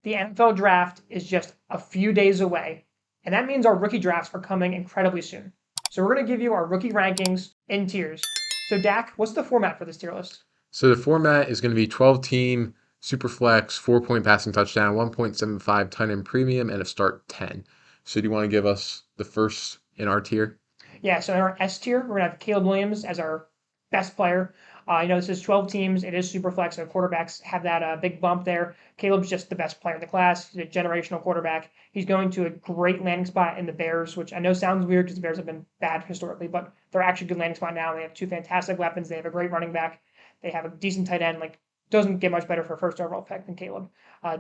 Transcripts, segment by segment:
The NFL draft is just a few days away, and that means our rookie drafts are coming incredibly soon. So we're going to give you our rookie rankings in tiers. So Dak, what's the format for this tier list? So the format is going to be 12 team, super flex, 4 point passing touchdown, 1.75 tight end premium, and a start 10. So do you want to give us the first in our tier? Yeah, so in our S tier, we're gonna have Caleb Williams as our best player. This is 12 teams. It is super flex, so quarterbacks have that big bump there. Caleb's just the best player in the class. He's a generational quarterback. He's going to a great landing spot in the Bears, which I know sounds weird because the Bears have been bad historically, but they're actually a good landing spot now. They have two fantastic weapons. They have a great running back. They have a decent tight end. Like, doesn't get much better for a first overall pick than Caleb.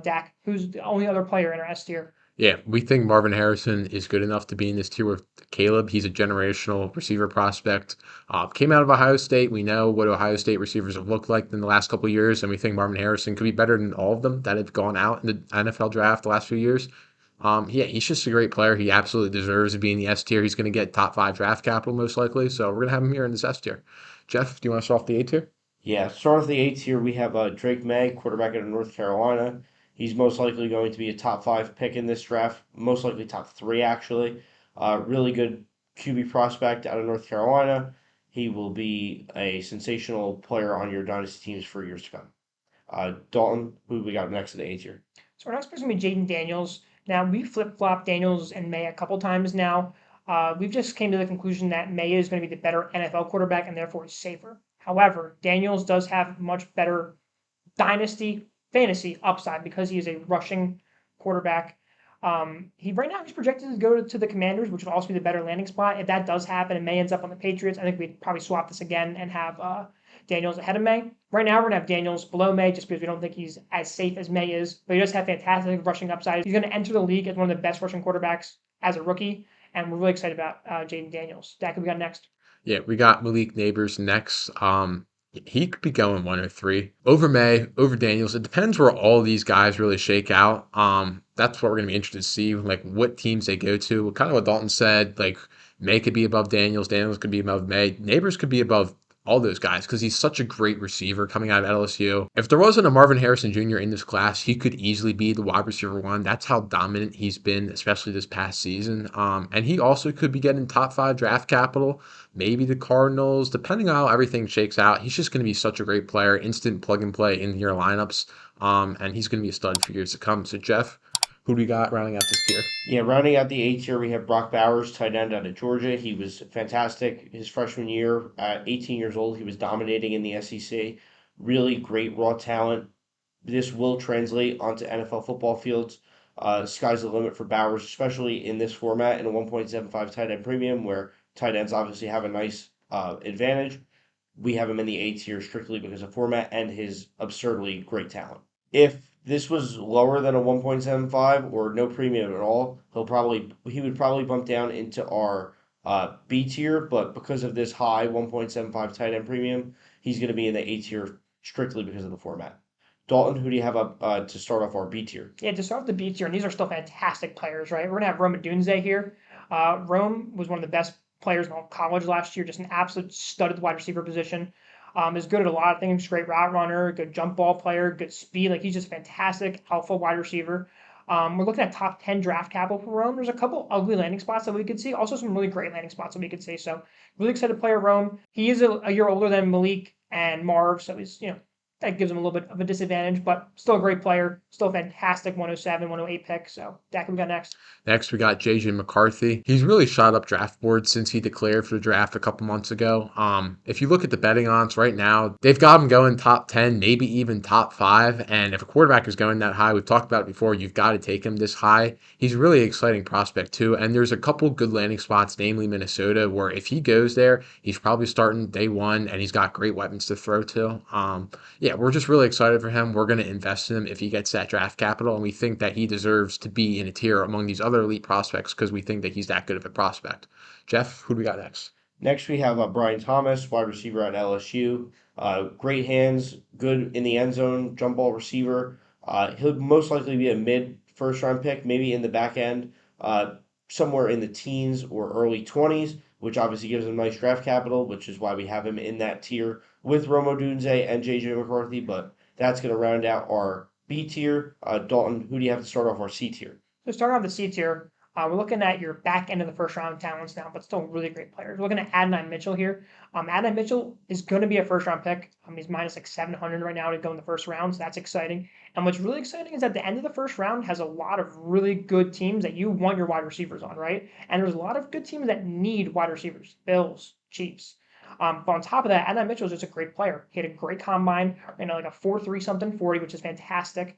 Dak, who's the only other player in our S tier. Yeah, we think Marvin Harrison is good enough to be in this tier with Caleb. He's a generational receiver prospect. Came out of Ohio State. We know what Ohio State receivers have looked like in the last couple of years, and we think Marvin Harrison could be better than all of them that have gone out in the NFL draft the last few years. Yeah, he's just a great player. He absolutely deserves to be in the S tier. He's going to get top five draft capital most likely, so we're going to have him here in this S tier. Jeff, do you want to start off the A tier? Yeah, start with the eighth here. We have Drake May, quarterback out of North Carolina. He's most likely going to be a top five pick in this draft, most likely top three, actually. Really good QB prospect out of North Carolina. He will be a sensational player on your dynasty teams for years to come. Dalton, who we got next to the A tier? So our next person will be Jaden Daniels. Now we flip flop Daniels and May a couple times now. We've just came to the conclusion that May is going to be the better NFL quarterback and therefore is safer. However, Daniels does have much better dynasty fantasy upside because he is a rushing quarterback. He right now he's projected to go to the Commanders, which would also be the better landing spot. If that does happen and May ends up on the Patriots, I think we'd probably swap this again and have Daniels ahead of May. Right now, we're going to have Daniels below May just because we don't think he's as safe as May is, but he does have fantastic rushing upside. He's going to enter the league as one of the best rushing quarterbacks as a rookie, and we're really excited about Jaden Daniels. Dak, who we got next? Yeah, we got Malik Neighbors next. He could be going 1 or 3 over May, over Daniels. It depends where all these guys really shake out. That's what we're gonna be interested to see, like what teams they go to. Kind of what Dalton said, like May could be above Daniels, Daniels could be above May, Neighbors could be above all those guys because he's such a great receiver coming out of LSU. If there wasn't a Marvin Harrison Jr. in this class, he could easily be the wide receiver one. That's how dominant he's been, especially this past season. And he also could be getting top five draft capital, maybe the Cardinals, depending on how everything shakes out. He's just going to be such a great player, instant plug and play in your lineups. And he's going to be a stud for years to come. So, Jeff, who do we got rounding out this tier? Yeah, rounding out the A tier, we have Brock Bowers, tight end out of Georgia. He was fantastic his freshman year. At 18 years old, he was dominating in the SEC. Really great raw talent. This will translate onto NFL football fields. Sky's the limit for Bowers, especially in this format in a 1.75 tight end premium, where tight ends obviously have a nice advantage. We have him in the A tier strictly because of format and his absurdly great talent. If this was lower than a 1.75 or no premium at all, he would probably bump down into our B tier, but because of this high 1.75 tight end premium, he's going to be in the A tier strictly because of the format. Dalton, who do you have up to start off our B tier? Yeah, to start with the B tier, and these are still fantastic players, right? We're going to have Rome Odunze here. Rome was one of the best players in all college last year, just an absolute stud at the wide receiver position. Is good at a lot of things, great route runner, good jump ball player, good speed. Like he's just fantastic alpha wide receiver. We're looking at top 10 draft capital for Rome. There's a couple ugly landing spots that we could see, also some really great landing spots that we could see. So really excited player Rome. He is a year older than Malik and Marv, so he's that gives him a little bit of a disadvantage, but still a great player, still a fantastic 107, 108 pick. So Dak, we got next. Next, we got JJ McCarthy. He's really shot up draft boards since he declared for the draft a couple months ago. If you look at the betting odds right now, they've got him going top 10, maybe even top 5. And if a quarterback is going that high, we've talked about it before, you've got to take him this high. He's a really exciting prospect too. And there's a couple good landing spots, namely Minnesota, where if he goes there, he's probably starting day one and he's got great weapons to throw to. Yeah, we're just really excited for him. We're going to invest in him if he gets that draft capital, and we think that he deserves to be in a tier among these other elite prospects because we think that he's that good of a prospect. Jeff, who do we got next? Next, we have Brian Thomas, wide receiver at LSU. Great hands, good in the end zone, jump ball receiver. He'll most likely be a mid first round pick, maybe in the back end, somewhere in the teens or early 20s, which obviously gives him nice draft capital, which is why we have him in that tier with Romo Dunze and JJ McCarthy. But that's going to round out our B tier. Dalton, who do you have to start off our C tier? So starting off the C tier, we're looking at your back end of the first round talents now, but still really great players. We're looking at Adonai Mitchell here. Adonai Mitchell is going to be a first round pick. He's minus like 700 right now to go in the first round, so that's exciting. And what's really exciting is at the end of the first round has a lot of really good teams that you want your wide receivers on, right? And there's a lot of good teams that need wide receivers: Bills, Chiefs. But on top of that, Adonai Mitchell is just a great player. He had a great combine, like a 4.3 something 40, which is fantastic.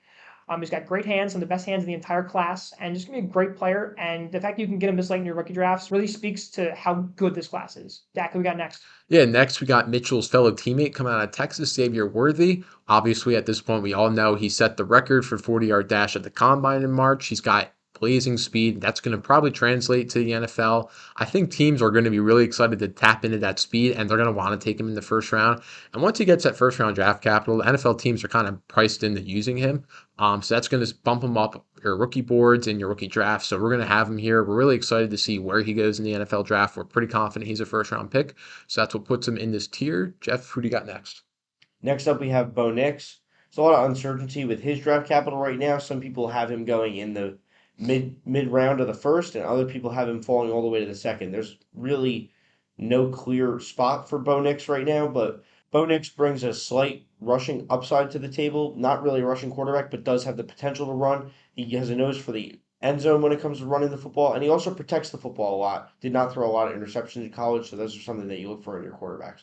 He's got great hands, some of the best hands in the entire class, and just gonna be a great player. And the fact that you can get him this late in your rookie drafts really speaks to how good this class is. Dak, who we got next? Yeah, next we got Mitchell's fellow teammate coming out of Texas, Xavier Worthy. Obviously, at this point, we all know he set the record for 40-yard dash at the combine in March. He's got blazing speed. That's going to probably translate to the NFL. I think teams are going to be really excited to tap into that speed, and they're going to want to take him in the first round. And once he gets that first round draft capital, the NFL teams are kind of priced into using him. So that's going to bump him up your rookie boards and your rookie draft. So we're going to have him here. We're really excited to see where he goes in the NFL draft. We're pretty confident he's a first round pick. So that's what puts him in this tier. Jeff, who do you got next? Next up, we have Bo Nix. There's a lot of uncertainty with his draft capital right now. Some people have him going in the mid round of the first, and other people have him falling all the way to the second. There's really no clear spot for Bo Nix right now, but Bo Nix brings a slight rushing upside to the table. Not really a rushing quarterback, but does have the potential to run. He has a nose for the end zone when it comes to running the football, and he also protects the football a lot. Did not throw a lot of interceptions in college, so those are something that you look for in your quarterbacks.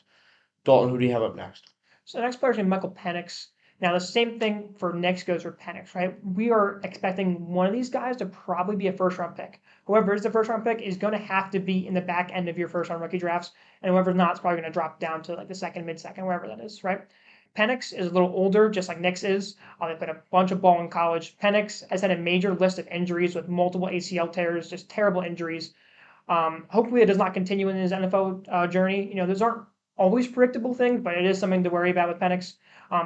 Dalton, who do you have up next? So the next player is Michael Penix. Now the same thing for Nix goes for Penix, right? We are expecting one of these guys to probably be a first round pick. Whoever is the first round pick is going to have to be in the back end of your first round rookie drafts, and whoever's not is probably going to drop down to like the second, mid second, wherever that is, right? Penix is a little older, just like Nix is. They played a bunch of ball in college. Penix has had a major list of injuries with multiple ACL tears, just terrible injuries. Hopefully, it does not continue in his NFL journey. Those aren't always predictable things, but it is something to worry about with Penix.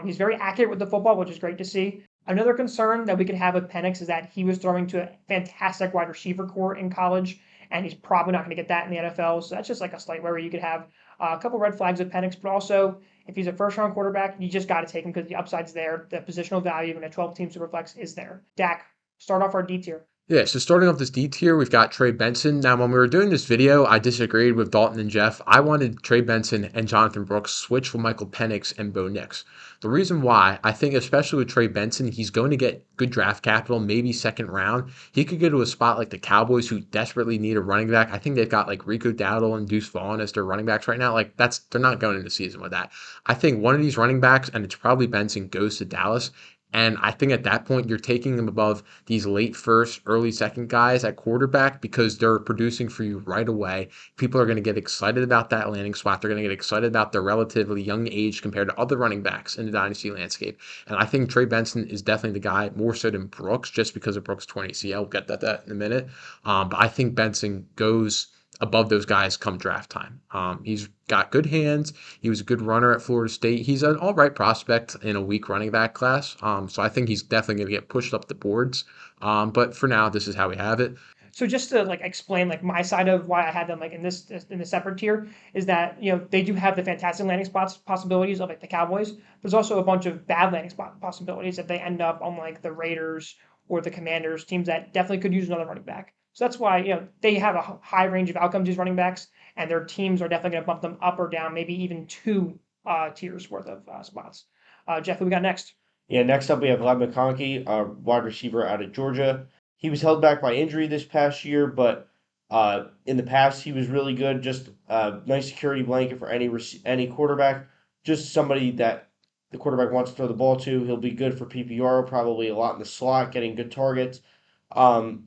He's very accurate with the football, which is great to see. Another concern that we could have with Penix is that he was throwing to a fantastic wide receiver core in college, and he's probably not going to get that in the NFL. So that's just like a slight worry. You could have a couple red flags with Penix, but also if he's a first-round quarterback, you just got to take him because the upside's there. The positional value in a 12-team superflex is there. Dak, start off our D tier. Yeah, so starting off this D tier, we've got Trey Benson. Now, when we were doing this video, I disagreed with Dalton and Jeff. I wanted Trey Benson and Jonathan Brooks switch with Michael Penix and Bo Nix. The reason why, I think especially with Trey Benson, he's going to get good draft capital, maybe second round. He could go to a spot like the Cowboys who desperately need a running back. I think they've got like Rico Dowdle and Deuce Vaughn as their running backs right now. Like they're not going into the season with that. I think one of these running backs, and it's probably Benson, goes to Dallas. And I think at that point, you're taking them above these late first, early second guys at quarterback because they're producing for you right away. People are going to get excited about that landing spot. They're going to get excited about their relatively young age compared to other running backs in the dynasty landscape. And I think Trey Benson is definitely the guy more so than Brooks just because of Brooks' 20 ACL. We'll get that in a minute. But I think Benson goes above those guys come draft time. He's got good hands. He was a good runner at Florida State. He's an all right prospect in a weak running back class. So I think he's definitely going to get pushed up the boards. But for now, this is how we have it. So just to like explain like my side of why I had them like in the separate tier is that they do have the fantastic landing spots possibilities of like the Cowboys. There's also a bunch of bad landing spot possibilities if they end up on like the Raiders or the Commanders, teams that definitely could use another running back. So that's why they have a high range of outcomes, these running backs, and their teams are definitely going to bump them up or down, maybe even two tiers worth of spots. Jeff, who we got next? Yeah, next up we have Vlad McConkey, a wide receiver out of Georgia. He was held back by injury this past year, but in the past he was really good. Just a nice security blanket for any quarterback. Just somebody that the quarterback wants to throw the ball to. He'll be good for PPR, probably a lot in the slot, getting good targets.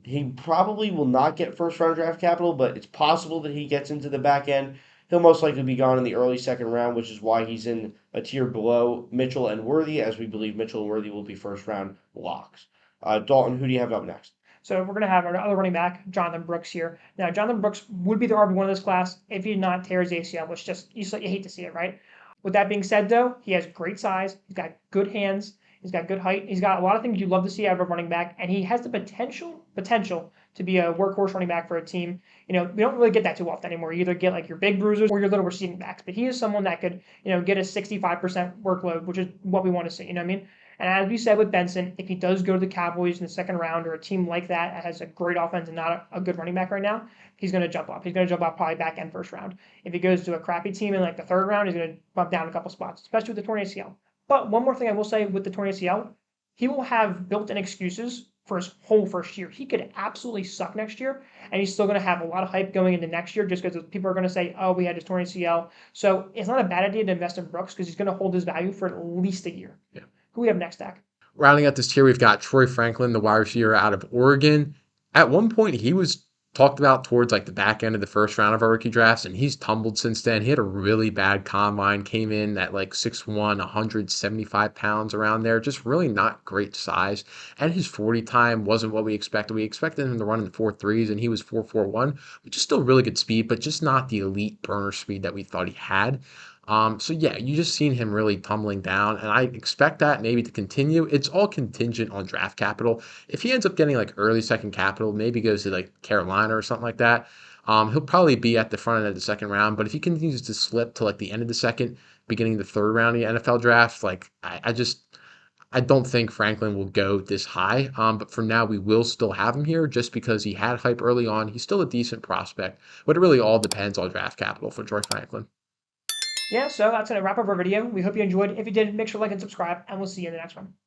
He probably will not get first round draft capital, but it's possible that he gets into the back end. He'll most likely be gone in the early second round, which is why he's in a tier below Mitchell and Worthy, as we believe Mitchell and Worthy will be first round locks. Dalton, who do you have up next? So we're going to have our other running back, Jonathan Brooks here. Now, Jonathan Brooks would be the RB1 of this class if he did not tear his ACL, which just, you hate to see it, right? With that being said, though, he has great size. He's got good hands. He's got good height. He's got a lot of things you love to see out of a running back, and he has the potential to be a workhorse running back for a team. We don't really get that too often anymore. You either get like your big bruisers or your little receiving backs, but he is someone that could, get a 65% workload, which is what we want to see. You know what I mean? And as we said with Benson, if he does go to the Cowboys in the second round or a team like that has a great offense and not a good running back right now, he's going to jump up. He's going to jump up probably back end first round. If he goes to a crappy team in like the third round, he's going to bump down a couple spots, especially with the torn ACL. But one more thing I will say with the torn ACL, he will have built-in excuses for his whole first year. He could absolutely suck next year, and he's still going to have a lot of hype going into next year just because people are going to say, oh, we had his torn ACL. So it's not a bad idea to invest in Brooks because he's going to hold his value for at least a year. Yeah. Who we have next, Dak? Rounding out this tier, we've got Troy Franklin, the wide receiver out of Oregon. At one point, he was talked about towards like the back end of the first round of our rookie drafts, and he's tumbled since then. He had a really bad combine, came in at like 6'1", 175 pounds around there, just really not great size. And his 40 time wasn't what we expected. We expected him to run in the 4.3s, and he was 4.41, which is still really good speed, but just not the elite burner speed that we thought he had. So yeah, you just seen him really tumbling down, and I expect that maybe to continue. It's all contingent on draft capital. If he ends up getting like early second capital, maybe goes to like Carolina or something like that, he'll probably be at the front end of the second round. But if he continues to slip to like the end of the second, beginning of the third round of the NFL draft, like I don't think Franklin will go this high. But for now, we will still have him here just because he had hype early on. He's still a decent prospect, but it really all depends on draft capital for Troy Franklin. Yeah, so that's going to wrap up our video. We hope you enjoyed. If you did, make sure to like and subscribe, and we'll see you in the next one.